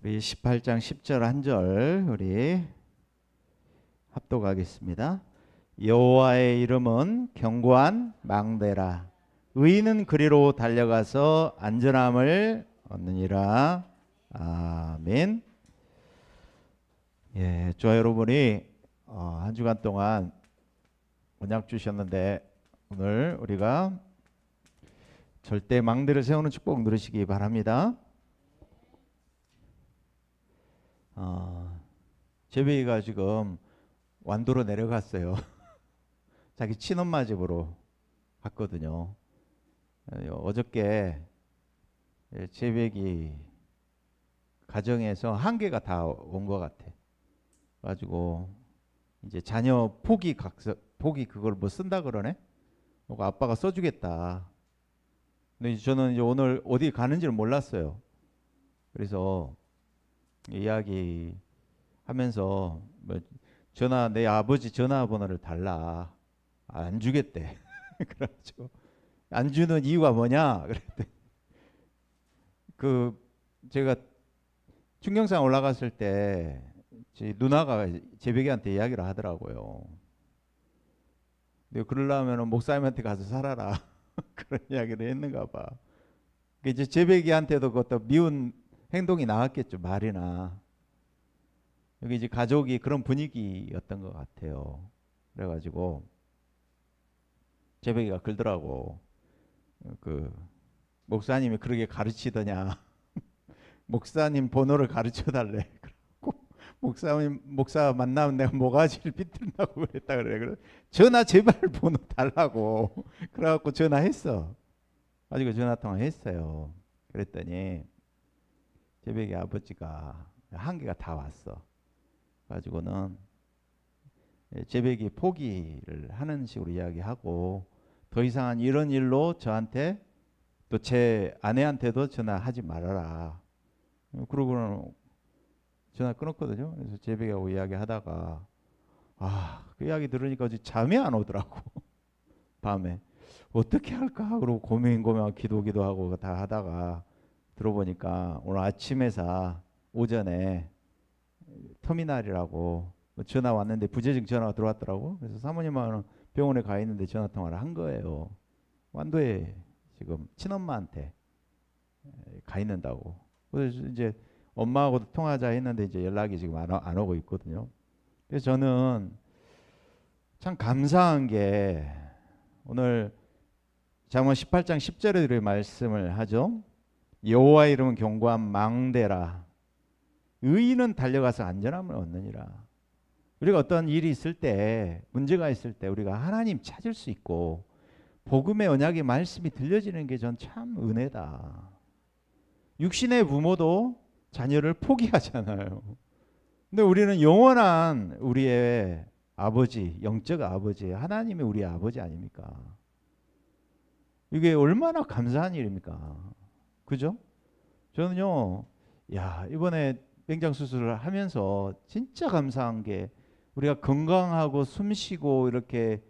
우리 18장 10절 한 절 우리 합독하겠습니다. 여호와의 이름은 견고한 망대라. 의인은 그리로 달려가서 안전함을 얻느니라. 아멘. 예, 저와 여러분이 한 주간 동안 언약 주셨는데 오늘 우리가 절대 망대를 세우는 축복 누리시기 바랍니다. 재배이가 지금 완도로 내려갔어요. 자기 친엄마 집으로 갔거든요. 어저께 재배기 가정에서 한계가 다 온 것 같아. 가지고 이제 자녀 포기 그걸 뭐 쓴다 그러네. 아빠가 써주겠다. 근데 저는 이제 오늘 어디 가는지를 몰랐어요. 그래서 이야기 하면서 뭐 내 아버지 전화번호를 달라. 안 주겠대. 그래가지고 안 주는 이유가 뭐냐 그랬더니 제가 충경산 올라갔을 때 제 누나가 재배기한테 이야기를 하더라고요. 근데 그러려면 목사님한테 가서 살아라. 그런 이야기를 했는가 봐. 이제 재배기한테도 그것도 미운 행동이 나왔겠죠. 말이나. 여기 이제 가족이 그런 분위기였던 것 같아요. 그래가지고 재배기가 그러더라고. 목사님이 그렇게 가르치더냐. 목사님 번호를 가르쳐 달래. 목사 만나면 내가 모가지를 삐뚤다고 그랬다 그래. 전화 제발 번호 달라고. 그래갖고 전화했어. 가지고 전화 통화했어요. 그랬더니 재배기 아버지가 한계가 다 왔어. 가지고는 재배기 포기를 하는 식으로 이야기하고 더 이상은 이런 일로 저한테 또 제 아내한테도 전화하지 말아라. 그러고는 전화 끊었거든요. 그래서 재배기하고 이야기하다가 그 이야기 들으니까 어제 잠이 안 오더라고. 밤에 어떻게 할까 그러고 고민하고 기도하고 다 하다가 들어보니까 오늘 아침 회사 오전에 터미널이라고 전화 왔는데 부재중 전화가 들어왔더라고. 그래서 사모님은 병원에 가 있는데 전화 통화를 한 거예요. 완도에 지금 친엄마한테 가 있는다고. 그래서 이제 엄마하고도 통화하자 했는데 이제 연락이 지금 안 오고 있거든요. 그래서 저는 참 감사한 게 오늘 잠언 18장 10절에 말씀을 하죠. 여호와의 이름은 견고한 망대라. 의인은 달려가서 안전함을 얻느니라. 우리가 어떤 일이 있을 때, 문제가 있을 때 우리가 하나님 찾을 수 있고 복음의 언약의 말씀이 들려지는 게 전 참 은혜다. 육신의 부모도 자녀를 포기하잖아요. 근데 우리는 영원한 우리의 아버지, 영적 아버지, 하나님이 우리의 아버지 아닙니까? 이게 얼마나 감사한 일입니까? 그죠? 저는요, 이번에 맹장 수술을 하면서 진짜 감사한 게 우리가 건강하고 숨쉬고 이렇게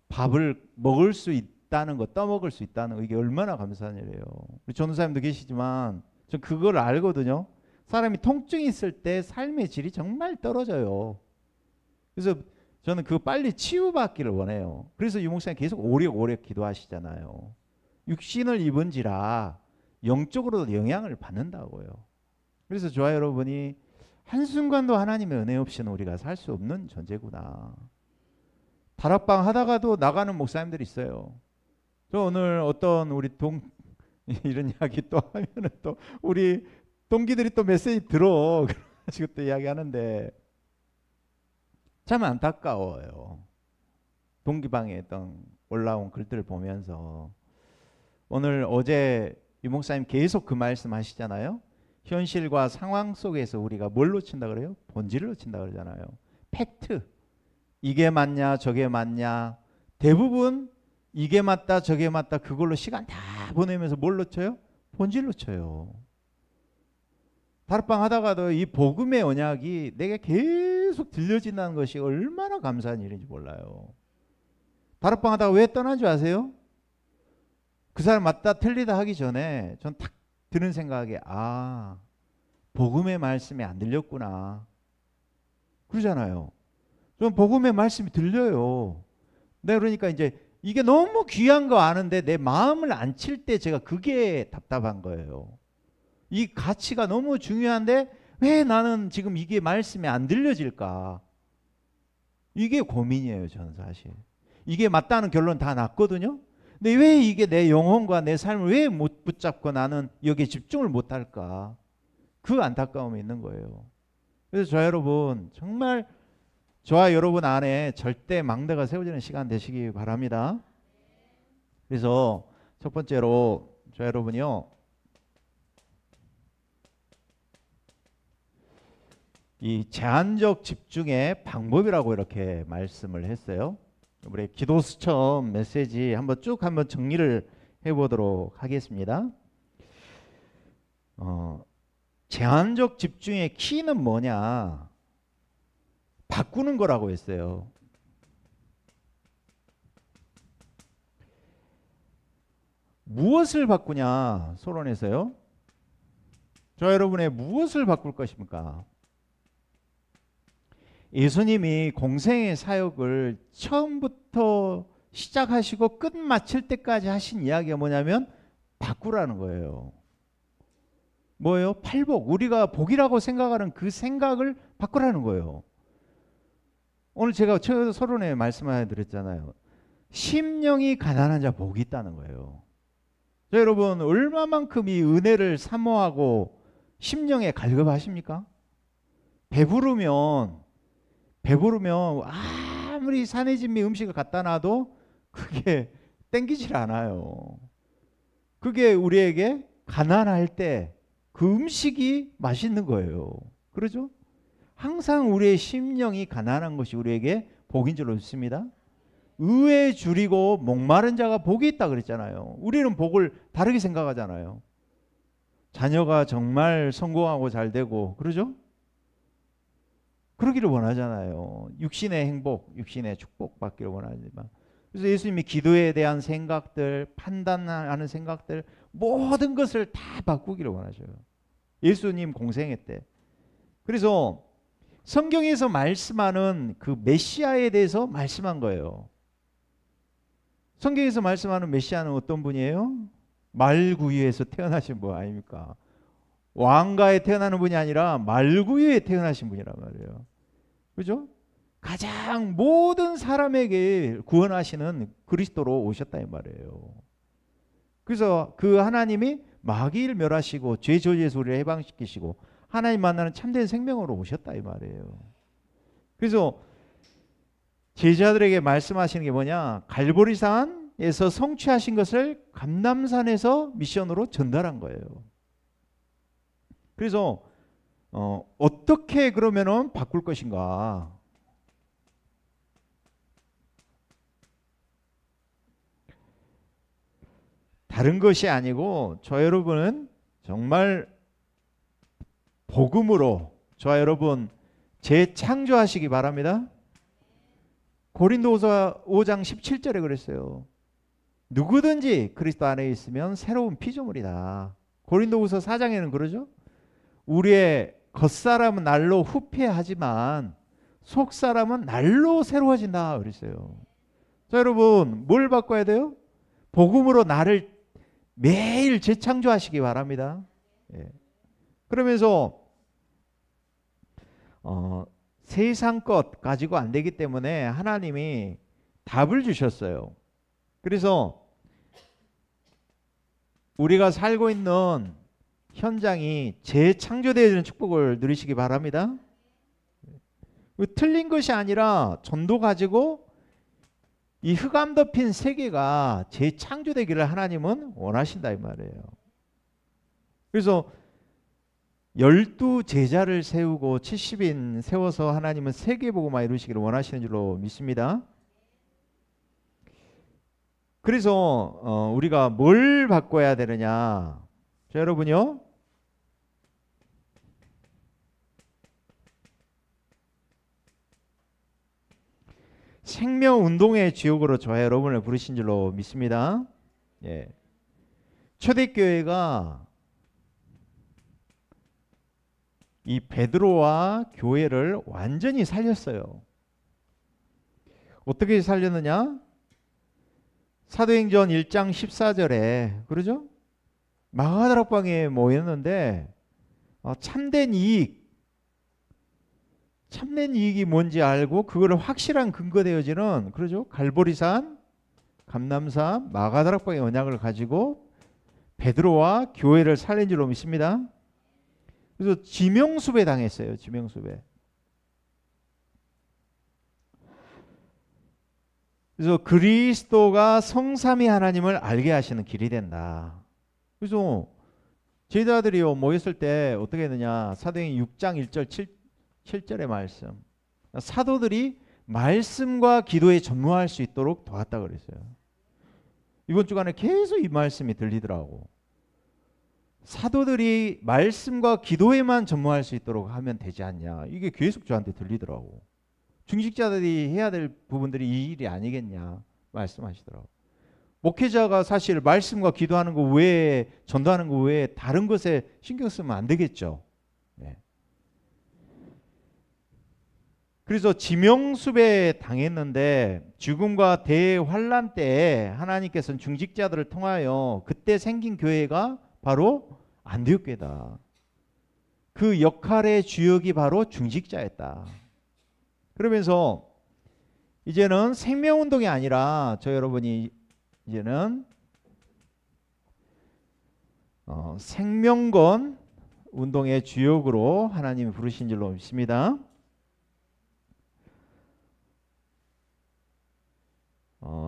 밥을 먹을 수 있다는 거, 떠먹을 수 있다는 거, 이게 얼마나 감사한 일이에요. 우리 전도사님도 계시지만 전 그걸 알거든요. 사람이 통증이 있을 때 삶의 질이 정말 떨어져요. 그래서 저는 그거 빨리 치유받기를 원해요. 그래서 유목사님 계속 오래 기도하시잖아요. 육신을 입은지라 영적으로도 영향을 받는다고요. 그래서 저와 여러분이 한순간도 하나님의 은혜 없이는 우리가 살 수 없는 존재구나. 다락방 하다가도 나가는 목사님들이 있어요. 저 오늘 어떤 우리 이런 이야기 또 하면은 또 우리 동기들이 또 메시지 들어. 그래가지고 또 이야기하는데 참 안타까워요. 동기방에 올라온 글들을 보면서 어제 유목사님 계속 그 말씀 하시잖아요. 현실과 상황 속에서 우리가 뭘 놓친다 그래요? 본질을 놓친다 그러잖아요. 팩트. 이게 맞냐 저게 맞냐. 대부분 이게 맞다 저게 맞다 그걸로 시간 다 보내면서 뭘 놓쳐요? 본질 놓쳐요. 다락방 하다가도 이 복음의 언약이 내게 계속 들려진다는 것이 얼마나 감사한 일인지 몰라요. 다락방 하다가 왜 떠난 줄 아세요? 그 사람 맞다 틀리다 하기 전에 전 탁 드는 생각에 복음의 말씀이 안 들렸구나. 그러잖아요. 좀 복음의 말씀이 들려요. 네, 그러니까 이제 이게 너무 귀한 거 아는데 내 마음을 안 칠 때 제가 그게 답답한 거예요. 이 가치가 너무 중요한데 왜 나는 지금 이게 말씀이 안 들려질까? 이게 고민이에요, 저는 사실. 이게 맞다는 결론 다 났거든요. 근데 왜 이게 내 영혼과 내 삶을 왜 못 붙잡고 나는 여기에 집중을 못 할까? 그 안타까움이 있는 거예요. 그래서 저 여러분 정말 저와 여러분 안에 절대 망대가 세워지는 시간 되시기 바랍니다. 그래서 첫 번째로 저 여러분이요, 이 제한적 집중의 방법이라고 이렇게 말씀을 했어요. 우리 기도 수첩 메시지 한번 정리를 해보도록 하겠습니다. 제한적 집중의 키는 뭐냐? 바꾸는 거라고 했어요. 무엇을 바꾸냐? 서론에서요. 저 여러분의 무엇을 바꿀 것입니까? 예수님이 공생의 사역을 처음부터 시작하시고 끝 마칠 때까지 하신 이야기가 뭐냐면 바꾸라는 거예요. 뭐예요? 팔복. 우리가 복이라고 생각하는 그 생각을 바꾸라는 거예요. 오늘 제가 서론에 말씀을 드렸잖아요. 심령이 가난한 자 복이 있다는 거예요. 자, 여러분 얼마만큼 이 은혜를 사모하고 심령에 갈급하십니까? 배부르면 아무리 산의 진미 음식을 갖다 놔도 그게 땡기질 않아요. 그게 우리에게 가난할 때 그 음식이 맛있는 거예요. 그러죠? 항상 우리의 심령이 가난한 것이 우리에게 복인 줄로 믿습니다. 의에 줄이고 목마른 자가 복이 있다 그랬잖아요. 우리는 복을 다르게 생각하잖아요. 자녀가 정말 성공하고 잘 되고 그러죠? 그러기를 원하잖아요. 육신의 행복, 육신의 축복 받기를 원하지만. 그래서 예수님이 기도에 대한 생각들, 판단하는 생각들 모든 것을 다 바꾸기를 원하셔요. 예수님 공생애 때. 그래서 성경에서 말씀하는 그 메시아에 대해서 말씀한 거예요. 성경에서 말씀하는 메시아는 어떤 분이에요? 말구유에서 태어나신 분 아닙니까? 왕가에 태어나는 분이 아니라 말구유에 태어나신 분이란 말이에요. 그죠? 가장 모든 사람에게 구원하시는 그리스도로 오셨다 이 말이에요. 그래서 그 하나님이 마귀를 멸하시고 죄 저주에서 우리를 해방시키시고 하나님 만나는 참된 생명으로 오셨다 이 말이에요. 그래서 제자들에게 말씀하시는 게 뭐냐? 갈보리산에서 성취하신 것을 감람산에서 미션으로 전달한 거예요. 그래서 어떻게 그러면은 바꿀 것인가? 다른 것이 아니고 저 여러분은 정말 복음으로 저 여러분 재창조하시기 바랍니다. 고린도후서 5장 17절에 그랬어요. 누구든지 그리스도 안에 있으면 새로운 피조물이다. 고린도후서 4장에는 그러죠. 우리의 겉사람은 날로 후패하지만 속사람은 날로 새로워진다 그랬어요. 자, 여러분 뭘 바꿔야 돼요? 복음으로 나를 매일 재창조하시기 바랍니다. 예. 그러면서 세상 것 가지고 안 되기 때문에 하나님이 답을 주셨어요. 그래서 우리가 살고 있는 현장이 재창조되어지는 축복을 누리시기 바랍니다. 틀린 것이 아니라 전도 가지고 이 흑암 덮인 세계가 재창조되기를 하나님은 원하신다 이 말이에요. 그래서 12 제자를 세우고 70인 세워서 하나님은 세계복음화 이루시기를 원하시는 줄로 믿습니다. 그래서 우리가 뭘 바꿔야 되느냐? 자, 여러분요. 생명운동의 지옥으로 저와 여러분을 부르신 줄로 믿습니다. 예. 초대교회가 이 베드로와 교회를 완전히 살렸어요. 어떻게 살렸느냐? 사도행전 1장 14절에 그러죠? 마가다락방에 모였는데 참된 이익이 뭔지 알고 그거를 확실한 근거 되어지는 그러죠? 갈보리산, 감람산, 마가다락방의 언약을 가지고 베드로와 교회를 살린 줄로 믿습니다. 그래서 지명수배 당했어요. 지명수배. 그래서 그리스도가 성삼위 하나님을 알게 하시는 길이 된다. 그래서 제자들이요 모였을 때 어떻게 했느냐? 사도행전 6장 1절 7절의 말씀. 사도들이 말씀과 기도에 전무할 수 있도록 도왔다 그랬어요. 이번 주간에 계속 이 말씀이 들리더라고. 사도들이 말씀과 기도에만 전무할 수 있도록 하면 되지 않냐. 이게 계속 저한테 들리더라고. 중직자들이 해야 될 부분들이 이 일이 아니겠냐 말씀하시더라고. 목회자가 사실 말씀과 기도하는 거 외에 전도하는 거 외에 다른 것에 신경 쓰면 안 되겠죠. 네. 그래서 지명수배 당했는데 죽음과 대환란 때에 하나님께서는 중직자들을 통하여 그때 생긴 교회가 바로 안디옥교회다. 그 역할의 주역이 바로 중직자였다. 그러면서 이제는 생명운동이 아니라 저 여러분이 이제는 생명건 운동의 주역으로 하나님이 부르신 줄로 믿습니다.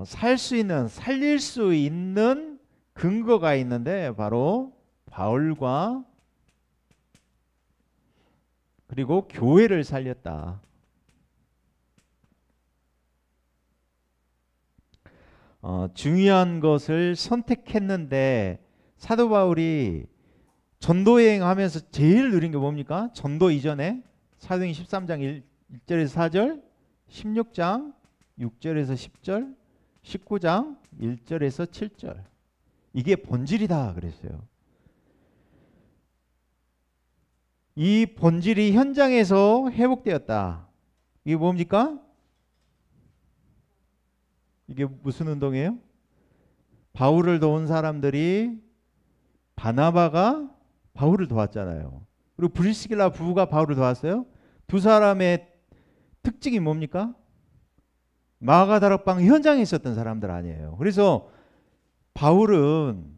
살릴 수 있는 근거가 있는데 바로 바울과 그리고 교회를 살렸다. 중요한 것을 선택했는데 사도 바울이 전도여행 하면서 제일 누린 게 뭡니까? 전도 이전에 사도행전 13장 1절에서 4절, 16장 6절에서 10절, 19장 1절에서 7절. 이게 본질이다 그랬어요. 이 본질이 현장에서 회복되었다. 이게 뭡니까? 이게 무슨 운동이에요? 바울을 도운 사람들이 바나바가 바울을 도왔잖아요. 그리고 브리스길라 부부가 바울을 도왔어요. 두 사람의 특징이 뭡니까? 마가다락방 현장에 있었던 사람들 아니에요. 그래서 바울은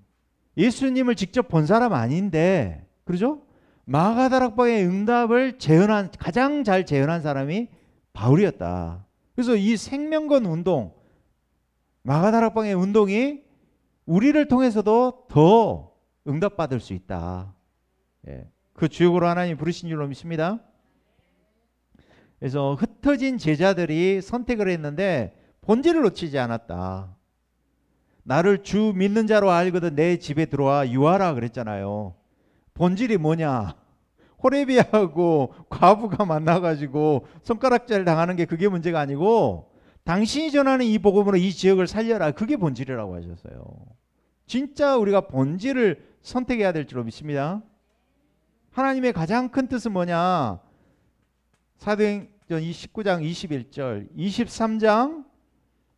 예수님을 직접 본 사람 아닌데, 그러죠? 마가다락방의 응답을 가장 잘 재현한 사람이 바울이었다. 그래서 이 생명건 운동, 마가다락방의 운동이 우리를 통해서도 더 응답받을 수 있다. 예. 그 주역으로 하나님 부르신 줄로 믿습니다. 그래서 흩어진 제자들이 선택을 했는데 본질을 놓치지 않았다. 나를 주 믿는 자로 알거든 내 집에 들어와 유하라 그랬잖아요. 본질이 뭐냐? 호레비하고 과부가 만나가지고 손가락질 당하는 게 그게 문제가 아니고 당신이 전하는 이 복음으로 이 지역을 살려라. 그게 본질이라고 하셨어요. 진짜 우리가 본질을 선택해야 될 줄로 믿습니다. 하나님의 가장 큰 뜻은 뭐냐? 사도행전 19장 21절, 23장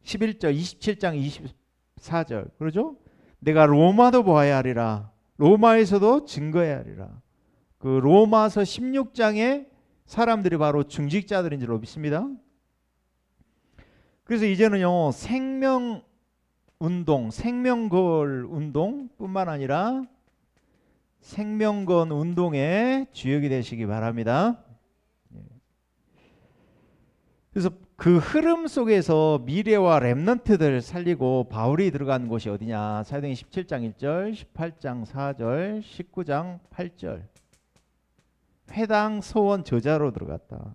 11절, 27장 24절. 그러죠? 내가 로마도 보아야 하리라. 로마에서도 증거해야 하리라. 그 로마서 16장의 사람들이 바로 중직자들인 줄로 믿습니다. 그래서 이제는요, 생명 운동, 생명걸 운동뿐만 아니라 생명건 운동의 주역이 되시기 바랍니다. 그래서 그 흐름 속에서 미래와 렘넌트들 살리고 바울이 들어간 곳이 어디냐? 사도행전 17장 1절, 18장 4절, 19장 8절. 회당 서원 저자로 들어갔다.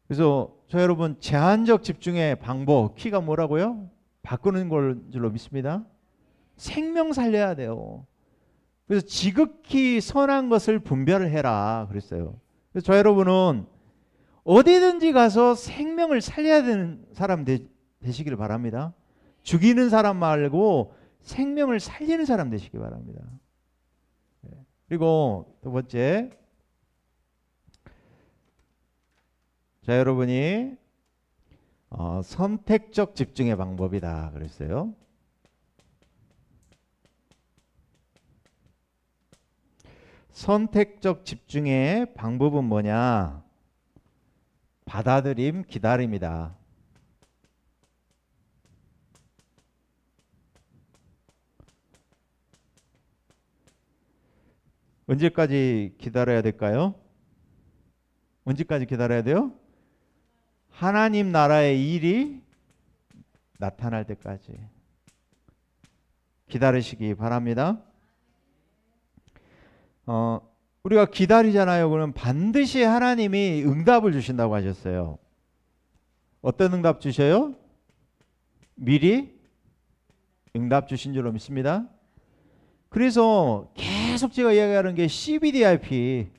그래서 저 여러분 제한적 집중의 방법, 키가 뭐라고요? 바꾸는 걸 줄로 믿습니다. 생명 살려야 돼요. 그래서 지극히 선한 것을 분별을 해라 그랬어요. 그래서 저 여러분은 어디든지 가서 생명을 살려야 되는 사람 되시길 바랍니다. 죽이는 사람 말고 생명을 살리는 사람 되시기 바랍니다. 그리고 두 번째, 자 여러분이 선택적 집중의 방법이다 그랬어요. 선택적 집중의 방법은 뭐냐? 받아들임, 기다림이다. 언제까지 기다려야 될까요? 언제까지 기다려야 돼요? 하나님 나라의 일이 나타날 때까지 기다리시기 바랍니다. 우리가 기다리잖아요. 그러면 반드시 하나님이 응답을 주신다고 하셨어요. 어떤 응답 주셔요? 미리 응답 주신 줄로 믿습니다. 그래서 계속 제가 이야기하는 게 CBDIP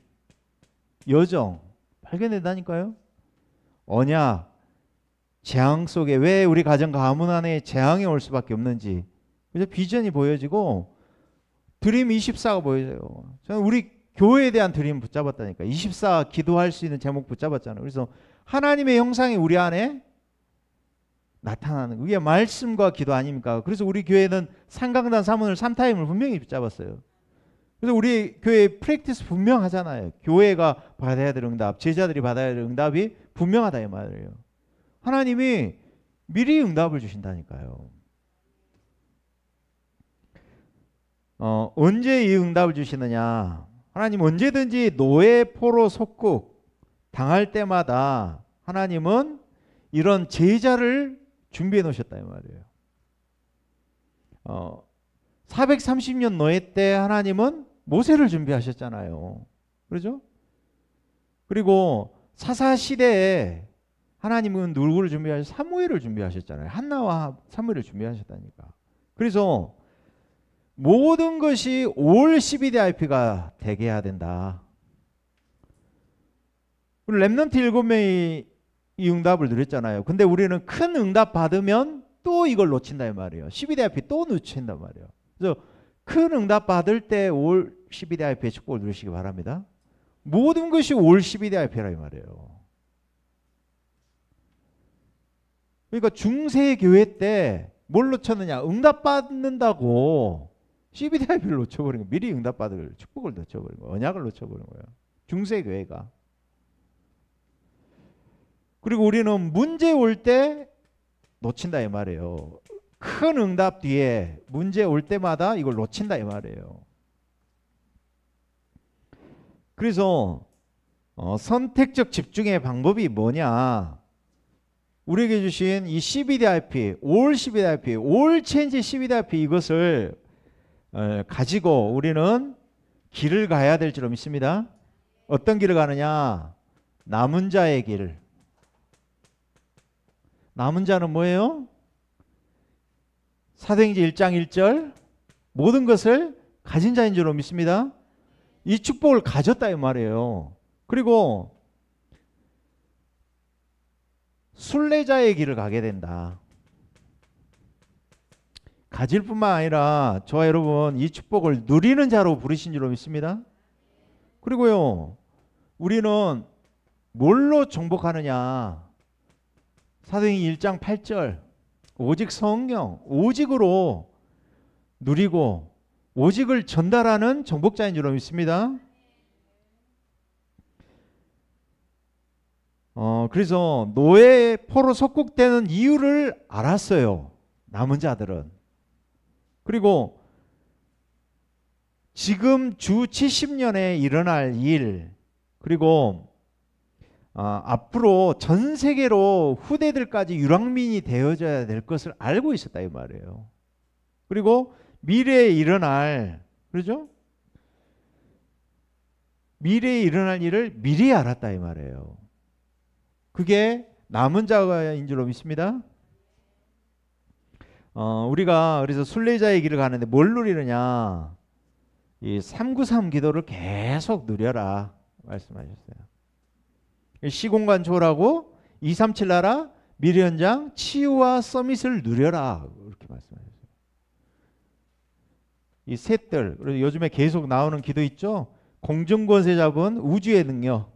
여정 발견된다니까요. 언약, 재앙 속에 왜 우리 가정 가문 안에 재앙이 올 수밖에 없는지 그래서 비전이 보여지고 드림 24가 보여져요. 저는 우리 교회에 대한 드림 붙잡았다니까. 24 기도할 수 있는 제목 붙잡았잖아요. 그래서 하나님의 형상이 우리 안에 나타나는 그게 말씀과 기도 아닙니까? 그래서 우리 교회는 삼강단 사문을 3타임을 분명히 붙잡았어요. 그래서 우리 교회 프랙티스 분명하잖아요. 교회가 받아야 될 응답, 제자들이 받아야 될 응답이 분명하다 이 말이에요. 하나님이 미리 응답을 주신다니까요. 언제 이 응답을 주시느냐? 하나님 언제든지 노예 포로 속국 당할 때마다 하나님은 이런 제자를 준비해 놓으셨다 이 말이에요. 430년 노예 때 하나님은 모세를 준비하셨잖아요. 그렇죠? 그리고 사사 시대에 하나님은 누구를 준비하셨어요? 사무엘을 준비하셨잖아요. 한나와 사무엘을 준비하셨다니까. 그래서 모든 것이 올 CBDIP가 되게 해야 된다. 우리 랩넌트 7명이 이 응답을 누렸잖아요. 근데 우리는 큰 응답 받으면 또 이걸 놓친다 이 말이에요. CBDIP 또 놓친단 말이에요. 그래서 큰 응답 받을 때 올 CBDIP의 축복을 누리시기 바랍니다. 모든 것이 올 CBDIP라 이 말이에요. 그러니까 중세 교회 때 뭘 놓쳤느냐? 응답 받는다고 CBDIP를 놓쳐버린 거예요. 미리 응답 받을 축복을 놓쳐버린 거예요. 언약을 놓쳐버린 거예요. 중세 교회가. 그리고 우리는 문제 올 때 놓친다 이 말이에요. 큰 응답 뒤에 문제 올 때마다 이걸 놓친다 이 말이에요. 그래서 선택적 집중의 방법이 뭐냐? 우리에게 주신 이 CBDIP, 올 CBDIP, 올 체인지 CBDIP 이것을 가지고 우리는 길을 가야 될 줄 믿습니다. 어떤 길을 가느냐? 남은 자의 길. 남은 자는 뭐예요? 사도행전 1장 1절 모든 것을 가진 자인 줄로 믿습니다. 이 축복을 가졌다 이 말이에요. 그리고 순례자의 길을 가게 된다. 가질 뿐만 아니라 저와 여러분 이 축복을 누리는 자로 부르신 줄로 믿습니다. 그리고요 우리는 뭘로 정복하느냐? 사도행전 1장 8절 오직 성령 오직으로 누리고 오직을 전달하는 정복자인 줄로 믿습니다. 그래서 노예 포로 속국되는 이유를 알았어요. 남은 자들은. 그리고 지금 주 70년에 일어날 일 그리고 앞으로 전 세계로 후대들까지 유랑민이 되어져야 될 것을 알고 있었다 이 말이에요. 그리고 미래에 일어날 그렇죠? 미래에 일어날 일을 미리 알았다 이 말이에요. 그게 남은 자인 줄로 믿습니다. 우리가 그래서 순례자의 길을 가는데 뭘 누리느냐? 이 393 기도를 계속 누려라 말씀하셨어요. 시공간 초월하고 237 나라 미래현장 치유와 서밋을 누려라 이렇게 말씀하셨어요. 이 셋들, 그리고 요즘에 계속 나오는 기도 있죠. 공중권세 잡은 우주의 능력,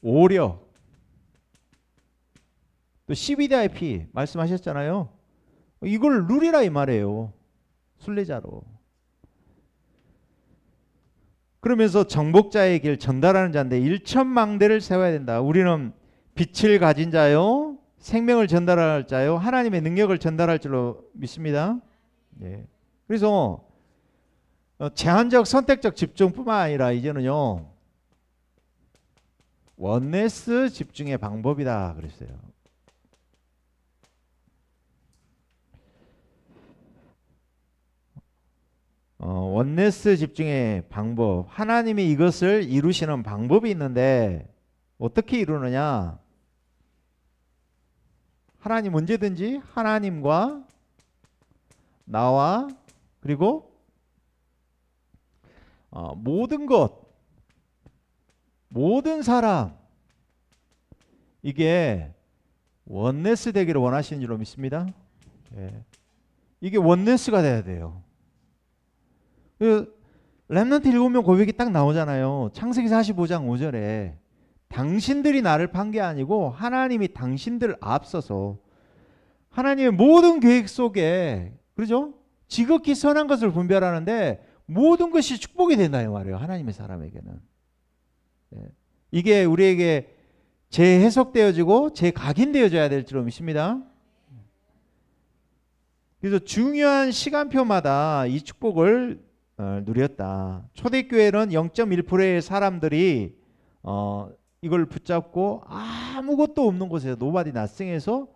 오력, 또 CBDIP 말씀하셨잖아요. 이걸 누리라 이 말이에요. 순례자로. 그러면서 정복자의 길 전달하는 자인데 일천망대를 세워야 된다. 우리는 빛을 가진 자요, 생명을 전달할 자요, 하나님의 능력을 전달할 줄로 믿습니다. 예. 그래서 제한적 선택적 집중뿐만 아니라 이제는요 원네스 집중의 방법이다 그랬어요. 원네스 집중의 방법, 하나님이 이것을 이루시는 방법이 있는데 어떻게 이루느냐? 하나님 언제든지 하나님과 나와 그리고 모든 것, 모든 사람, 이게 원네스 되기를 원하시는 줄로 믿습니다. 예. 이게 원네스가 돼야 돼요. 렘넌트 7명 고백이 딱 나오잖아요. 창세기 45장 5절에 당신들이 나를 판 게 아니고 하나님이 당신들을 앞서서 하나님의 모든 계획 속에, 그렇죠? 지극히 선한 것을 분별하는데 모든 것이 축복이 된다 이 말이에요. 하나님의 사람에게는. 예. 이게 우리에게 재해석되어지고 재각인되어져야 될 줄로 믿습니다. 그래서 중요한 시간표마다 이 축복을 누렸다. 초대교회는 0.1%의 사람들이 이걸 붙잡고 아무것도 없는 곳에서 노바디 낫싱에서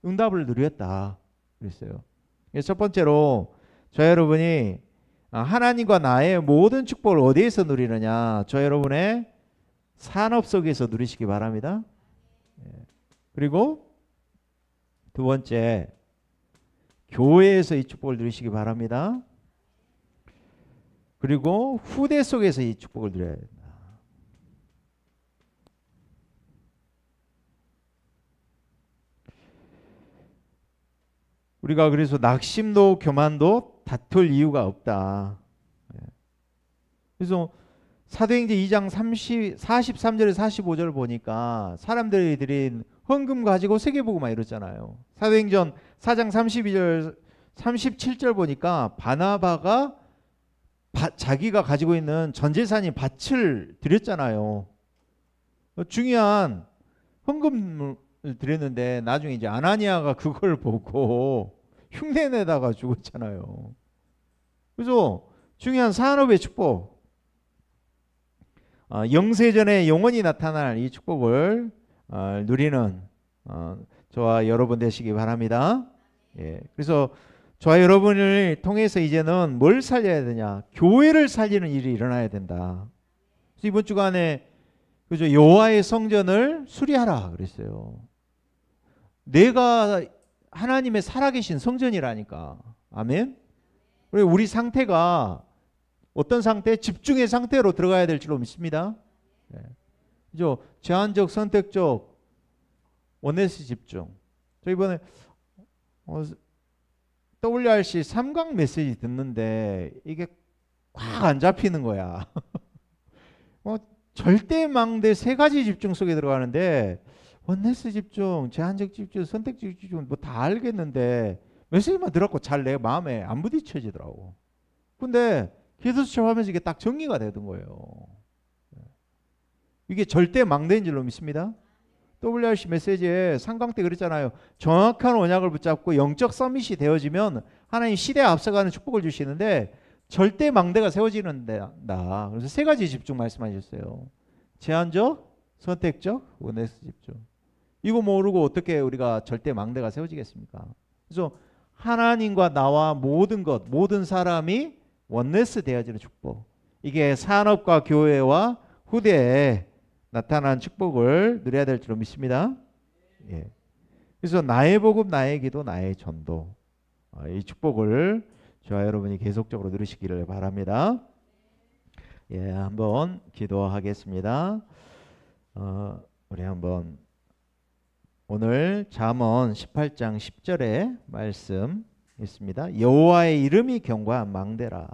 응답을 누렸다 그랬어요. 첫 번째로 저 여러분이 하나님과 나의 모든 축복을 어디에서 누리느냐? 저 여러분의 산업 속에서 누리시기 바랍니다. 그리고 두 번째, 교회에서 이 축복을 누리시기 바랍니다. 그리고 후대 속에서 이 축복을 누려야 된다. 우리가 그래서 낙심도 교만도 다툴 이유가 없다. 그래서 사도행전 2장 43절에 45절을 보니까 사람들이 드린 헌금 가지고 세계복음화 이랬잖아요. 사도행전 4장 32절 37절 보니까 바나바가 자기가 가지고 있는 전 재산인 밭을 드렸잖아요. 중요한 헌금을 드렸는데 나중에 이제 아나니아가 그걸 보고 흉내내다가 죽었잖아요. 그래서 중요한 산업의 축복, 영세전에 영원히 나타날 이 축복을 누리는 저와 여러분 되시기 바랍니다. 예, 그래서 저와 여러분을 통해서 이제는 뭘 살려야 되냐? 교회를 살리는 일이 일어나야 된다. 그래서 이번 주간에 그죠, 여호와의 성전을 수리하라 그랬어요. 내가 하나님의 살아계신 성전이라니까. 아멘. 그리고 우리 상태가 어떤 상태? 집중의 상태로 들어가야 될 줄로 믿습니다. 네. 그죠? 제한적, 선택적, 원네스 집중. 저 이번에 WRC 3강 메시지 듣는데 이게 꽉 안 잡히는 거야. 절대망대 세 가지 집중 속에 들어가는데 원네스 집중, 제한적 집중, 선택적 집중 뭐 다 알겠는데 메시지만 들었고 잘 내 마음에 안 부딪혀지더라고. 근데 기도 수첩하면서 이게 딱 정리가 되던 거예요. 이게 절대망대인 줄로 믿습니다. WRC 메시지에 3강 때 그랬잖아요. 정확한 언약을 붙잡고 영적 서밋이 되어지면 하나님 시대에 앞서가는 축복을 주시는데 절대 망대가 세워지는다. 그래서 세 가지 집중 말씀하셨어요. 제한적, 선택적, 원네스 집중. 이거 모르고 어떻게 우리가 절대 망대가 세워지겠습니까? 그래서 하나님과 나와 모든 것, 모든 사람이 원네스 되어지는 축복. 이게 산업과 교회와 후대에 나타난 축복을 누려야 될 줄로 믿습니다. 예. 그래서 나의 복음, 나의 기도, 나의 전도, 이 축복을 저와 여러분이 계속적으로 누리시기를 바랍니다. 예, 한번 기도하겠습니다. 우리 한번 오늘 잠언 18장 10절의 말씀 있습니다. 여호와의 이름이 견고한 망대라.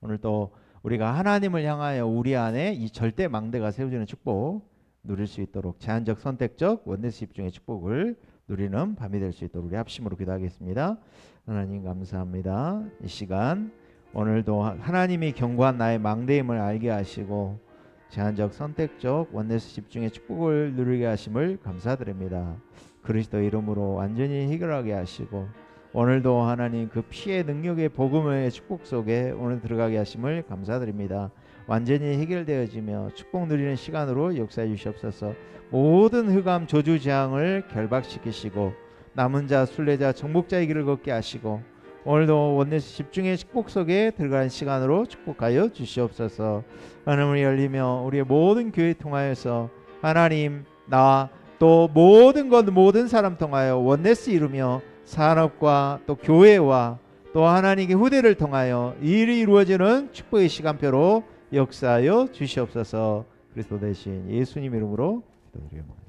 오늘 또 우리가 하나님을 향하여 우리 안에 이 절대 망대가 세워지는 축복 누릴 수 있도록 제한적 선택적 원네스 집중의 축복을 누리는 밤이 될 수 있도록 우리 합심으로 기도하겠습니다. 하나님 감사합니다. 이 시간 오늘도 하나님이 견고한 나의 망대임을 알게 하시고 제한적 선택적 원네스 집중의 축복을 누리게 하심을 감사드립니다. 그리스도 이름으로 완전히 해결하게 하시고 오늘도 하나님 그 피의 능력의 복음의 축복 속에 오늘 들어가게 하심을 감사드립니다. 완전히 해결되어지며 축복 누리는 시간으로 역사해 주시옵소서. 모든 흑암 저주 재앙을 결박시키시고 남은 자 순례자 정복자의 길을 걷게 하시고 오늘도 원네스 집중의 축복 속에 들어가는 시간으로 축복하여 주시옵소서. 하늘을 열리며 우리의 모든 교회 통하여서 하나님 나 또 모든 사람 통하여 원네스 이루며 산업과 또 교회와 또 하나님의 후대를 통하여 일이 이루어지는 축복의 시간표로 역사하여 주시옵소서. 그리스도 대신 예수님 이름으로 기도드립니다.